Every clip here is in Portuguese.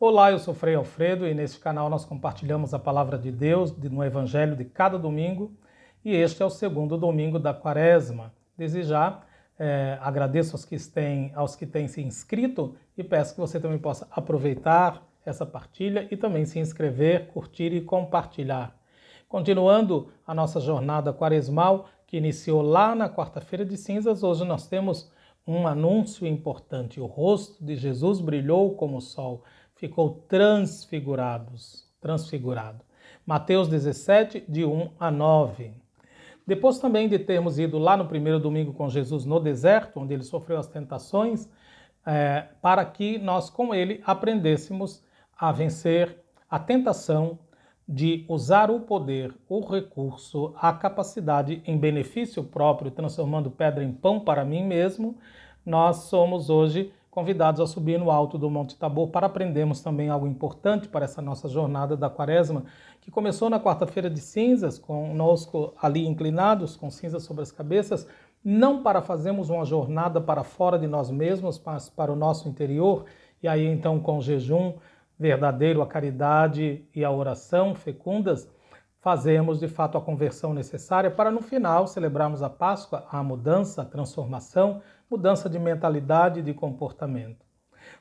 Olá, eu sou Frei Alfredo e neste canal nós compartilhamos a Palavra de Deus no Evangelho de cada domingo e este é o segundo domingo da Quaresma. Desde já agradeço aos que têm se inscrito e peço que você também possa aproveitar essa partilha e também se inscrever, curtir e compartilhar. Continuando a nossa jornada quaresmal, que iniciou lá na quarta-feira de cinzas, hoje nós temos um anúncio importante. O rosto de Jesus brilhou como o sol, ficou transfigurado. Mateus 17, de 1 a 9. Depois também de termos ido lá no primeiro domingo com Jesus no deserto, onde ele sofreu as tentações, para que nós com ele aprendêssemos a vencer a tentação de usar o poder, o recurso, a capacidade em benefício próprio, transformando pedra em pão para mim mesmo, nós somos hoje convidados a subir no alto do Monte Tabor para aprendermos também algo importante para essa nossa jornada da Quaresma, que começou na quarta-feira de cinzas, conosco ali inclinados, com cinzas sobre as cabeças, não para fazermos uma jornada para fora de nós mesmos, mas para o nosso interior, e aí então com o jejum verdadeiro, a caridade e a oração fecundas, fazemos de fato a conversão necessária para no final celebrarmos a Páscoa, a mudança, a transformação, mudança de mentalidade e de comportamento.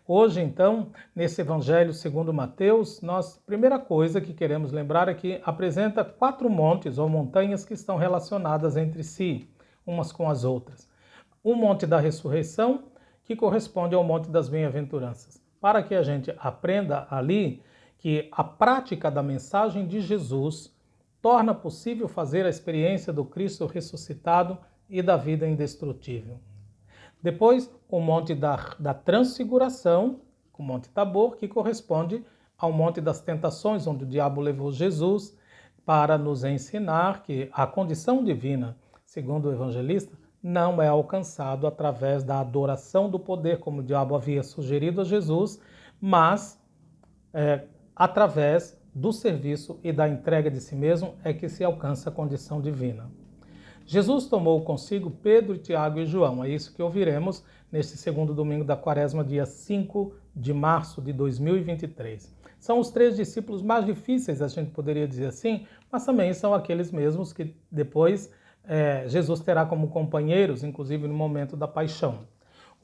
Hoje, então, nesse Evangelho segundo Mateus, primeira coisa que queremos lembrar é que apresenta 4 montes ou montanhas que estão relacionadas entre si, umas com as outras. O Monte da Ressurreição, que corresponde ao Monte das Bem-aventuranças, para que a gente aprenda ali que a prática da mensagem de Jesus torna possível fazer a experiência do Cristo ressuscitado e da vida indestrutível. Depois, o Monte da Transfiguração, o Monte Tabor, que corresponde ao Monte das Tentações, onde o diabo levou Jesus para nos ensinar que a condição divina, segundo o evangelista, não é alcançado através da adoração do poder, como o diabo havia sugerido a Jesus, mas através do serviço e da entrega de si mesmo é que se alcança a condição divina. Jesus tomou consigo Pedro, Tiago e João. É isso que ouviremos neste segundo domingo da Quaresma, dia 5 de março de 2023. São os 3 discípulos mais difíceis, a gente poderia dizer assim, mas também são aqueles mesmos que depois Jesus terá como companheiros, inclusive no momento da paixão.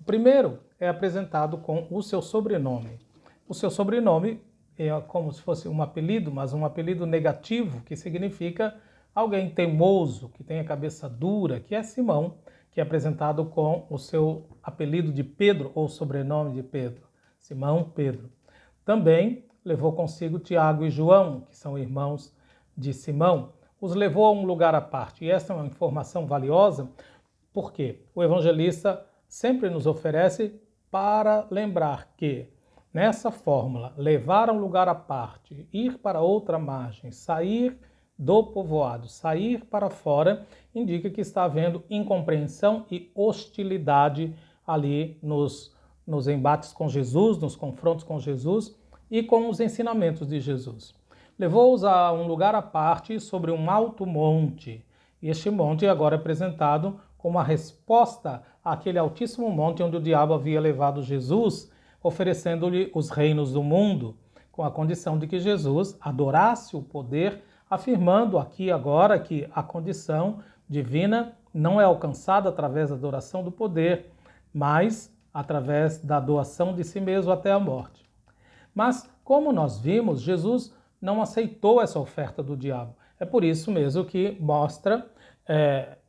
O primeiro é apresentado com o seu sobrenome. O seu sobrenome é como se fosse um apelido, mas um apelido negativo, que significa alguém teimoso, que tem a cabeça dura, que é Simão, que é apresentado com o seu apelido de Pedro, ou sobrenome de Pedro, Simão Pedro. Também levou consigo Tiago e João, que são irmãos de Simão, os levou a um lugar à parte. E essa é uma informação valiosa, porque o evangelista sempre nos oferece para lembrar que nessa fórmula, levar a um lugar à parte, ir para outra margem, sair do povoado, sair para fora, indica que está havendo incompreensão e hostilidade ali nos embates com Jesus, nos confrontos com Jesus e com os ensinamentos de Jesus. Levou-os a um lugar à parte sobre um alto monte. E este monte agora é apresentado como a resposta àquele altíssimo monte onde o diabo havia levado Jesus, oferecendo-lhe os reinos do mundo, com a condição de que Jesus adorasse o poder, afirmando aqui agora que a condição divina não é alcançada através da adoração do poder, mas através da doação de si mesmo até a morte. Mas, como nós vimos, Jesus não aceitou essa oferta do diabo. É por isso mesmo que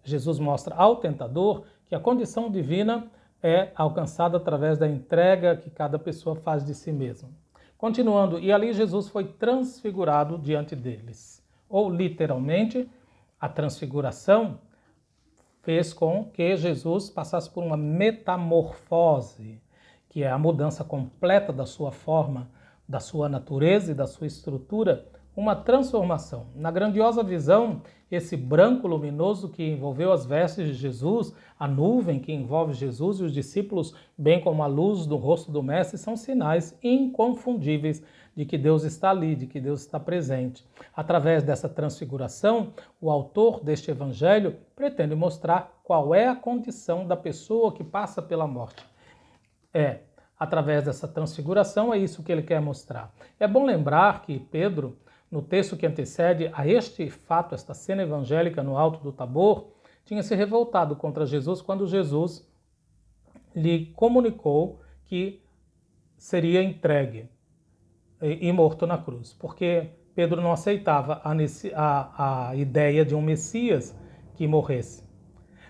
Jesus mostra ao tentador que a condição divina é alcançada através da entrega que cada pessoa faz de si mesma. Continuando, e ali Jesus foi transfigurado diante deles. Ou, literalmente, a transfiguração fez com que Jesus passasse por uma metamorfose, que é a mudança completa da sua forma, da sua natureza e da sua estrutura, uma transformação. Na grandiosa visão, esse branco luminoso que envolveu as vestes de Jesus, a nuvem que envolve Jesus e os discípulos, bem como a luz do rosto do Mestre, são sinais inconfundíveis de que Deus está ali, de que Deus está presente. Através dessa transfiguração, o autor deste evangelho pretende mostrar qual é a condição da pessoa que passa pela morte. através dessa transfiguração, é isso que ele quer mostrar. É bom lembrar que Pedro, no texto que antecede a este fato, esta cena evangélica no Alto do Tabor, tinha se revoltado contra Jesus quando Jesus lhe comunicou que seria entregue e morto na cruz, porque Pedro não aceitava a ideia de um Messias que morresse.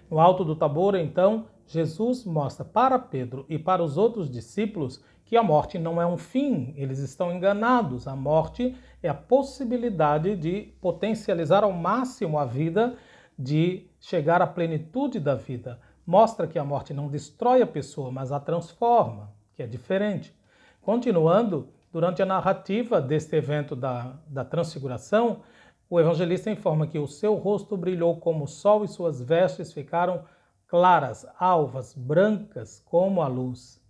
No Alto do Tabor, então, Jesus mostra para Pedro e para os outros discípulos que a morte não é um fim, eles estão enganados. A morte é a possibilidade de potencializar ao máximo a vida, de chegar à plenitude da vida. Mostra que a morte não destrói a pessoa, mas a transforma, que é diferente. Continuando, durante a narrativa deste evento da transfiguração, o evangelista informa que o seu rosto brilhou como o sol e suas vestes ficaram claras, alvas, brancas como a luz.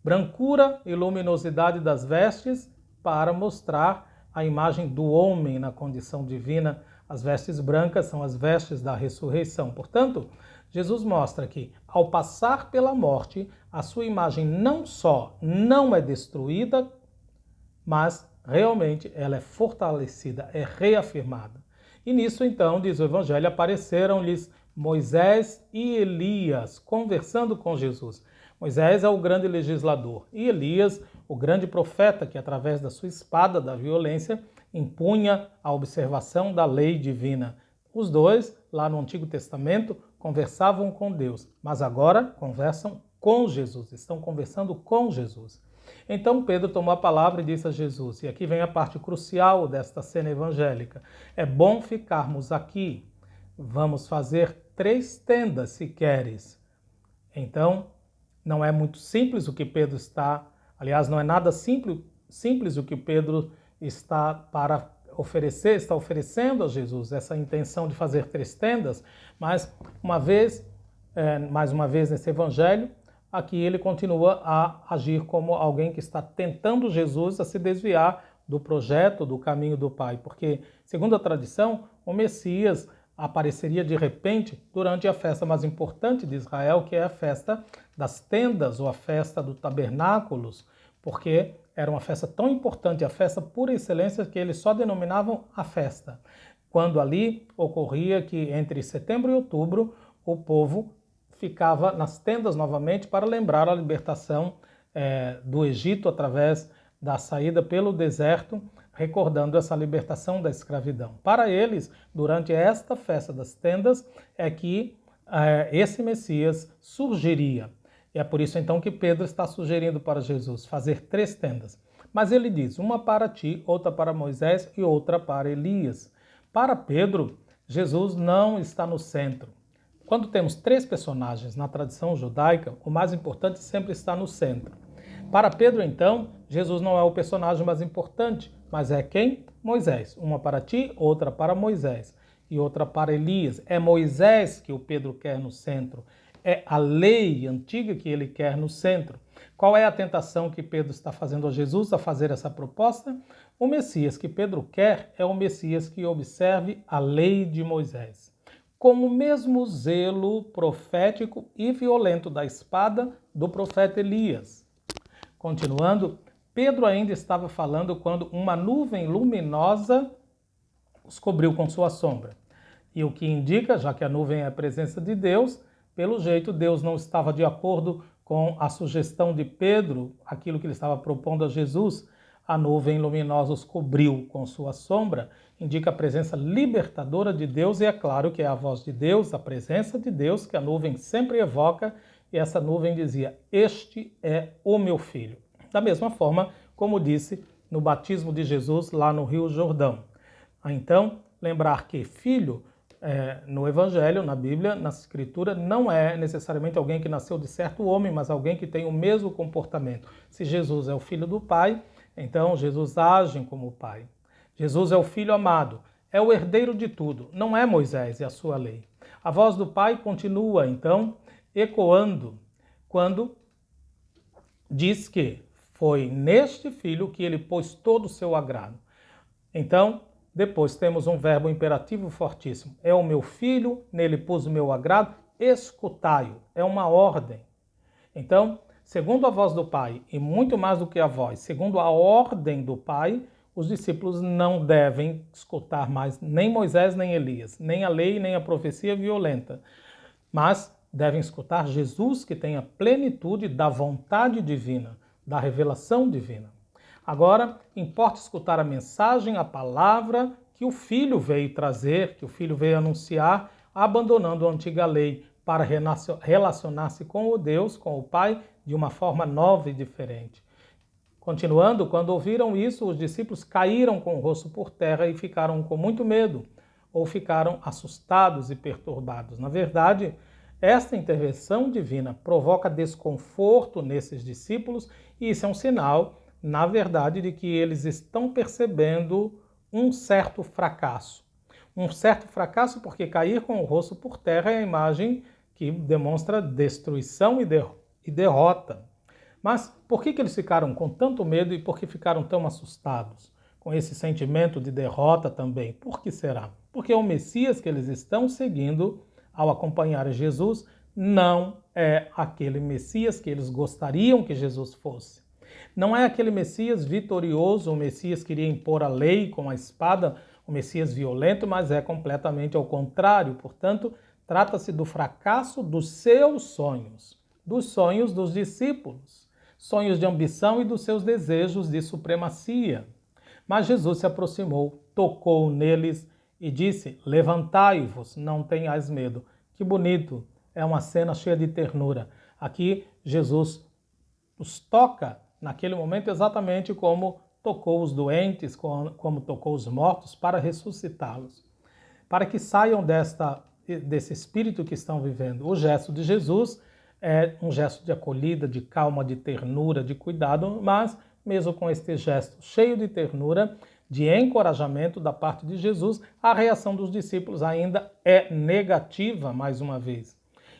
Brancura e luminosidade das vestes para mostrar a imagem do homem na condição divina. As vestes brancas são as vestes da ressurreição. Portanto, Jesus mostra que, ao passar pela morte, a sua imagem não só não é destruída, mas realmente ela é fortalecida, é reafirmada. E nisso, então, diz o Evangelho, apareceram-lhes Moisés e Elias conversando com Jesus. Moisés é o grande legislador e Elias, o grande profeta que, através da sua espada da violência, impunha a observação da lei divina. Os dois, lá no Antigo Testamento, conversavam com Deus, mas agora conversam com Jesus, estão conversando com Jesus. Então Pedro tomou a palavra e disse a Jesus, e aqui vem a parte crucial desta cena evangélica: é bom ficarmos aqui, vamos fazer 3 tendas se queres. Então, não é muito simples o que Pedro está, aliás, não é nada simples o que Pedro está para oferecer, está oferecendo a Jesus, essa intenção de fazer 3 tendas, mas mais uma vez nesse evangelho, aqui ele continua a agir como alguém que está tentando Jesus a se desviar do projeto, do caminho do Pai, porque, segundo a tradição, o Messias apareceria de repente durante a festa mais importante de Israel, que é a festa das tendas, ou a festa do tabernáculos, porque era uma festa tão importante, a festa por excelência, que eles só denominavam a festa, quando ali ocorria que entre setembro e outubro o povo ficava nas tendas novamente para lembrar a libertação do Egito através da saída pelo deserto, recordando essa libertação da escravidão. Para eles, durante esta festa das tendas, é que esse Messias surgiria. E é por isso então que Pedro está sugerindo para Jesus fazer 3 tendas. Mas ele diz, uma para ti, outra para Moisés e outra para Elias. Para Pedro, Jesus não está no centro. Quando temos 3 personagens na tradição judaica, o mais importante sempre está no centro. Para Pedro, então, Jesus não é o personagem mais importante, mas é quem? Moisés. Uma para ti, outra para Moisés e outra para Elias. É Moisés que o Pedro quer no centro. É a lei antiga que ele quer no centro. Qual é a tentação que Pedro está fazendo a Jesus a fazer essa proposta? O Messias que Pedro quer é o Messias que observe a lei de Moisés, com o mesmo zelo profético e violento da espada do profeta Elias. Continuando, Pedro ainda estava falando quando uma nuvem luminosa os cobriu com sua sombra. E o que indica, já que a nuvem é a presença de Deus, pelo jeito Deus não estava de acordo com a sugestão de Pedro, aquilo que ele estava propondo a Jesus. A nuvem luminosa os cobriu com sua sombra, indica a presença libertadora de Deus, e é claro que é a voz de Deus, a presença de Deus, que a nuvem sempre evoca, e essa nuvem dizia, este é o meu filho. Da mesma forma, como disse no batismo de Jesus lá no Rio Jordão. Então, lembrar que filho, no Evangelho, na Bíblia, na Escritura, não é necessariamente alguém que nasceu de certo homem, mas alguém que tem o mesmo comportamento. Se Jesus é o filho do Pai, então Jesus age como o Pai. Jesus é o Filho amado, é o herdeiro de tudo, não é Moisés e a sua lei. A voz do Pai continua, então, ecoando, quando diz que foi neste Filho que ele pôs todo o seu agrado. Então, depois temos um verbo imperativo fortíssimo. É o meu Filho, nele pus o meu agrado, escutai-o. É uma ordem. Então, segundo a voz do Pai, e muito mais do que a voz, segundo a ordem do Pai, os discípulos não devem escutar mais nem Moisés nem Elias, nem a lei nem a profecia violenta, mas devem escutar Jesus, que tem a plenitude da vontade divina, da revelação divina. Agora, importa escutar a mensagem, a palavra que o Filho veio trazer, que o Filho veio anunciar, abandonando a antiga lei para relacionar-se com o Deus, com o Pai, de uma forma nova e diferente. Continuando, quando ouviram isso, os discípulos caíram com o rosto por terra e ficaram com muito medo, ou ficaram assustados e perturbados. Na verdade, esta intervenção divina provoca desconforto nesses discípulos e isso é um sinal, na verdade, de que eles estão percebendo um certo fracasso. Um certo fracasso porque cair com o rosto por terra é a imagem que demonstra destruição e derrota. Mas por que eles ficaram com tanto medo e por que ficaram tão assustados? Com esse sentimento de derrota também. Por que será? Porque o Messias que eles estão seguindo ao acompanhar Jesus não é aquele Messias que eles gostariam que Jesus fosse. Não é aquele Messias vitorioso, o Messias que iria impor a lei com a espada, o Messias violento, mas é completamente ao contrário. Portanto, trata-se do fracasso dos seus sonhos, dos sonhos dos discípulos, sonhos de ambição e dos seus desejos de supremacia. Mas Jesus se aproximou, tocou neles e disse: levantai-vos, não tenhais medo. Que bonito, é uma cena cheia de ternura. Aqui Jesus os toca naquele momento exatamente como tocou os doentes, como tocou os mortos, para ressuscitá-los, para que saiam desse espírito que estão vivendo. O gesto de Jesus é um gesto de acolhida, de calma, de ternura, de cuidado, mas mesmo com este gesto cheio de ternura, de encorajamento da parte de Jesus, a reação dos discípulos ainda é negativa, mais uma vez.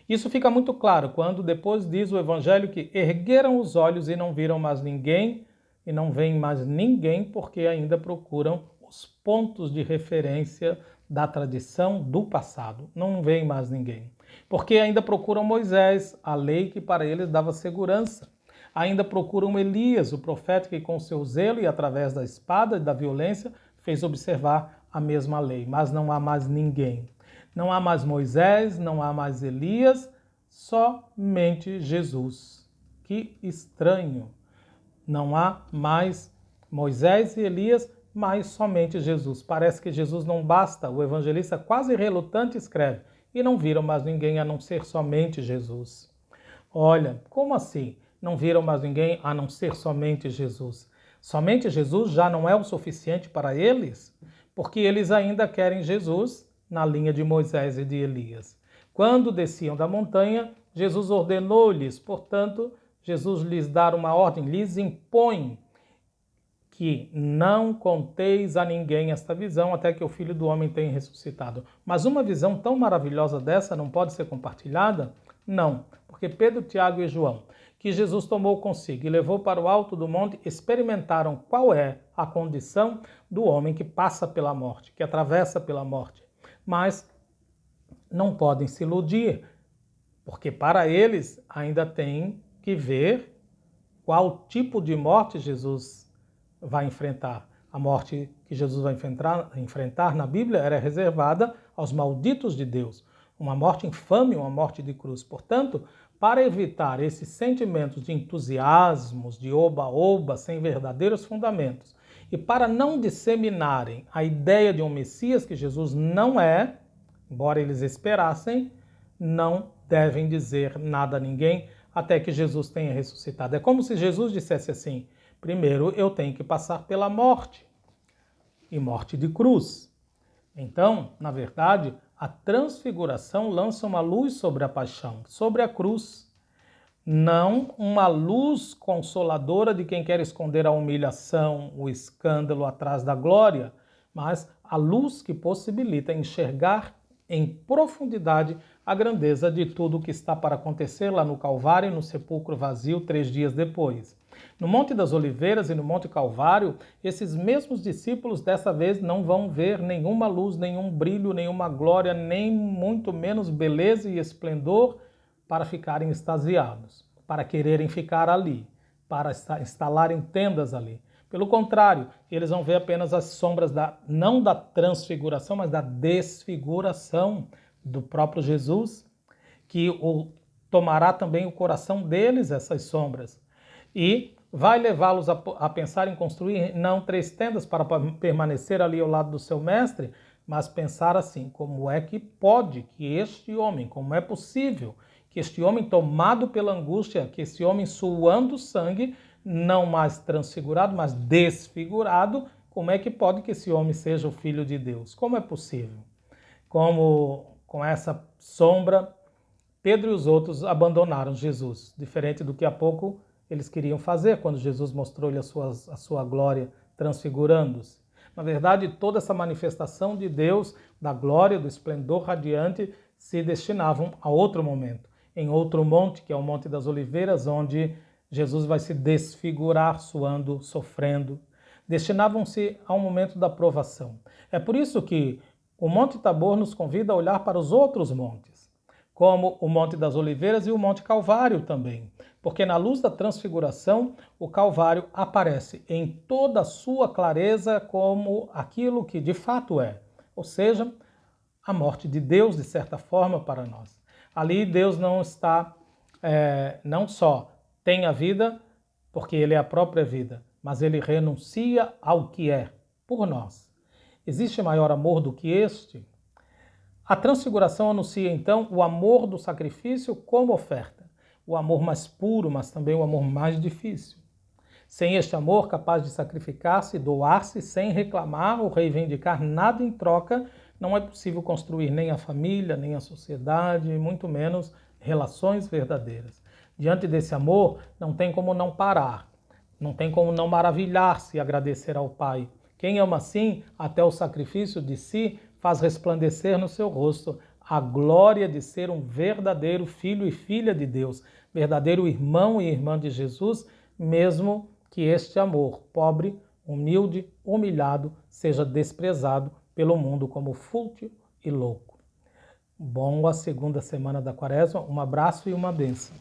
Isso fica muito claro quando depois diz o Evangelho que ergueram os olhos e não viram mais ninguém, e não veem mais ninguém porque ainda procuram os pontos de referência da tradição do passado. Não veem mais ninguém. Porque ainda procuram Moisés, a lei que para eles dava segurança. Ainda procuram Elias, o profeta que com seu zelo e através da espada e da violência fez observar a mesma lei. Mas não há mais ninguém. Não há mais Moisés, não há mais Elias, somente Jesus. Que estranho! Não há mais Moisés e Elias, mas somente Jesus. Parece que Jesus não basta. O evangelista quase relutante escreve: e não viram mais ninguém a não ser somente Jesus. Olha, como assim? Não viram mais ninguém a não ser somente Jesus? Somente Jesus já não é o suficiente para eles? Porque eles ainda querem Jesus na linha de Moisés e de Elias. Quando desciam da montanha, Jesus ordenou-lhes, portanto, Jesus lhes dá uma ordem, lhes impõe que não conteis a ninguém esta visão até que o Filho do Homem tenha ressuscitado. Mas uma visão tão maravilhosa dessa não pode ser compartilhada? Não, porque Pedro, Tiago e João, que Jesus tomou consigo e levou para o alto do monte, experimentaram qual é a condição do homem que passa pela morte, que atravessa pela morte. Mas não podem se iludir, porque para eles ainda tem que ver qual tipo de morte Jesus vai enfrentar. A morte que Jesus vai enfrentar na Bíblia era reservada aos malditos de Deus. Uma morte infame, uma morte de cruz. Portanto, para evitar esses sentimentos de entusiasmos, de oba-oba, sem verdadeiros fundamentos, e para não disseminarem a ideia de um Messias que Jesus não é, embora eles esperassem, não devem dizer nada a ninguém até que Jesus tenha ressuscitado. É como se Jesus dissesse assim: primeiro eu tenho que passar pela morte, e morte de cruz. Então, na verdade, a transfiguração lança uma luz sobre a paixão, sobre a cruz. Não uma luz consoladora de quem quer esconder a humilhação, o escândalo atrás da glória, mas a luz que possibilita enxergar em profundidade a grandeza de tudo o que está para acontecer lá no Calvário e no sepulcro vazio 3 dias depois. No Monte das Oliveiras e no Monte Calvário, esses mesmos discípulos dessa vez não vão ver nenhuma luz, nenhum brilho, nenhuma glória, nem muito menos beleza e esplendor para ficarem extasiados. para quererem ficar ali, para instalarem tendas ali. Pelo contrário, eles vão ver apenas as sombras não da transfiguração, mas da desfiguração do próprio Jesus, que tomará também o coração deles essas sombras. E vai levá-los a pensar em construir não 3 tendas para permanecer ali ao lado do seu mestre, mas pensar assim, como é que pode que este homem, como é possível que este homem tomado pela angústia, que este homem suando sangue, não mais transfigurado, mas desfigurado, como é que pode que esse homem seja o Filho de Deus? Como é possível? Como com essa sombra, Pedro e os outros abandonaram Jesus, diferente do que há pouco eles queriam fazer quando Jesus mostrou-lhe a sua glória transfigurando-se. Na verdade, toda essa manifestação de Deus, da glória, do esplendor radiante, se destinavam a outro momento, em outro monte, que é o Monte das Oliveiras, onde Jesus vai se desfigurar, suando, sofrendo. Destinavam-se a um momento da provação. É por isso que o Monte Tabor nos convida a olhar para os outros montes, como o Monte das Oliveiras e o Monte Calvário também, porque na luz da transfiguração, o Calvário aparece em toda a sua clareza como aquilo que de fato é, ou seja, a morte de Deus, de certa forma, para nós. Ali Deus não está, não só tem a vida, porque Ele é a própria vida, mas Ele renuncia ao que é, por nós. Existe maior amor do que este? A transfiguração anuncia, então, o amor do sacrifício como oferta. O amor mais puro, mas também o amor mais difícil. Sem este amor capaz de sacrificar-se, doar-se, sem reclamar ou reivindicar nada em troca, não é possível construir nem a família, nem a sociedade, muito menos relações verdadeiras. Diante desse amor, não tem como não parar, não tem como não maravilhar-se e agradecer ao Pai. Quem ama assim, até o sacrifício de si, faz resplandecer no seu rosto a glória de ser um verdadeiro filho e filha de Deus, verdadeiro irmão e irmã de Jesus, mesmo que este amor, pobre, humilde, humilhado, seja desprezado pelo mundo como fútil e louco. Bom a segunda semana da Quaresma, um abraço e uma bênção.